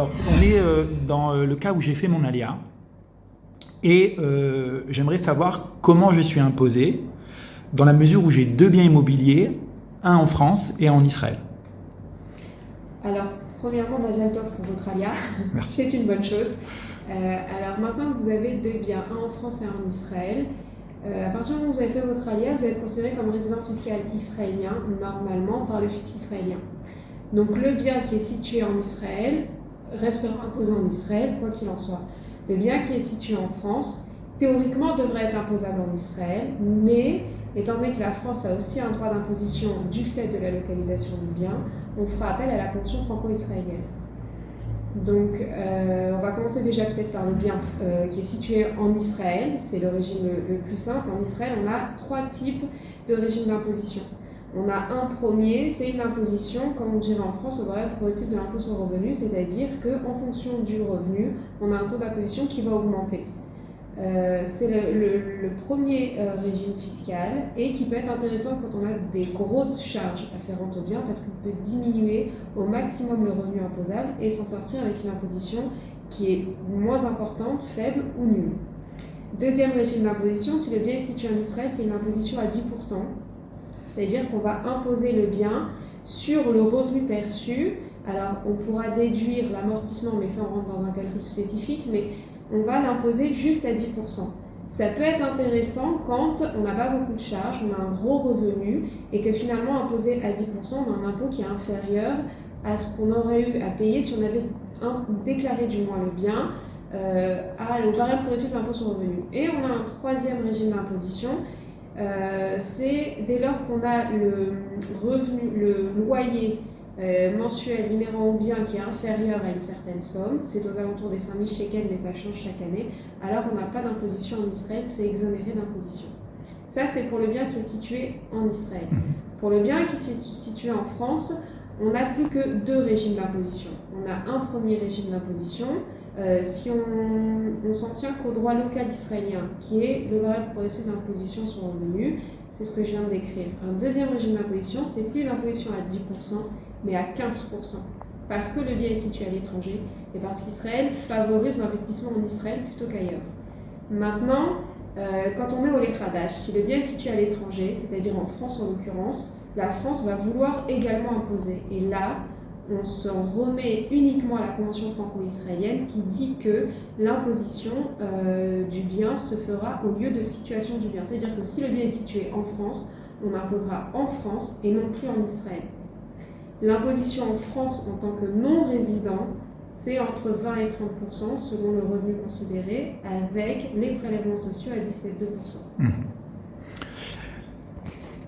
Alors, on est dans le cas où j'ai fait mon aléa et j'aimerais savoir comment je suis imposé dans la mesure où j'ai deux biens immobiliers, un en France et un en Israël. Alors, premièrement, Mazal Tov pour votre alia. Merci. C'est une bonne chose. Alors maintenant que vous avez deux biens, un en France et un en Israël, à partir du moment où vous avez fait votre alia, vous êtes considéré comme résident fiscal israélien, normalement, par le fisc israélien. Donc le bien qui est situé en Israël restera imposé en Israël, quoi qu'il en soit. Le bien qui est situé en France, théoriquement, devrait être imposable en Israël, mais étant donné que la France a aussi un droit d'imposition du fait de la localisation du bien, on fera appel à la convention franco-israélienne. Donc, on va commencer déjà peut-être par le bien qui est situé en Israël. C'est le régime le plus simple. En Israël, on a trois types de régimes d'imposition. On a un premier, c'est une imposition, comme on dirait en France, au barème progressif de l'impôt sur le revenu, c'est-à-dire qu'en fonction du revenu, on a un taux d'imposition qui va augmenter. C'est le premier régime fiscal et qui peut être intéressant quand on a des grosses charges afférentes au bien parce qu'il peut diminuer au maximum le revenu imposable et s'en sortir avec une imposition qui est moins importante, faible ou nulle. Deuxième régime d'imposition, si le bien est situé en Israël, c'est une imposition à 10%. C'est-à-dire qu'on va imposer le bien sur le revenu perçu. Alors, on pourra déduire l'amortissement, mais ça on rentre dans un calcul spécifique, mais on va l'imposer juste à 10%. Ça peut être intéressant quand on n'a pas beaucoup de charges, on a un gros revenu, et que finalement, imposer à 10%, on a un impôt qui est inférieur à ce qu'on aurait eu à payer si on avait déclaré du moins le bien au barème progressif de l'impôt sur le revenu. Et on a un troisième régime d'imposition. C'est dès lors qu'on a le revenu, le loyer mensuel inhérent au bien qui est inférieur à une certaine somme, c'est aux alentours des 5000 shekels, mais ça change chaque année, alors on n'a pas d'imposition en Israël, c'est exonéré d'imposition. Ça, c'est pour le bien qui est situé en Israël. Pour le bien qui est situé en France, on n'a plus que deux régimes d'imposition. On a un premier régime d'imposition, si on s'en tient qu'au droit local israélien, qui est le barème progressif d'imposition sur le revenu, c'est ce que je viens de décrire. Un deuxième régime d'imposition, c'est plus l'imposition à 10%, mais à 15%, parce que le bien est situé à l'étranger et parce qu'Israël favorise l'investissement en Israël plutôt qu'ailleurs. Maintenant, quand on met au l'écradage, si le bien est situé à l'étranger, c'est-à-dire en France en l'occurrence, la France va vouloir également imposer. Et là, on s'en remet uniquement à la Convention franco-israélienne qui dit que l'imposition du bien se fera au lieu de situation du bien. C'est-à-dire que si le bien est situé en France, on imposera en France et non plus en Israël. L'imposition en France en tant que non-résident, c'est entre 20 et 30% selon le revenu considéré, avec les prélèvements sociaux à 17,2%.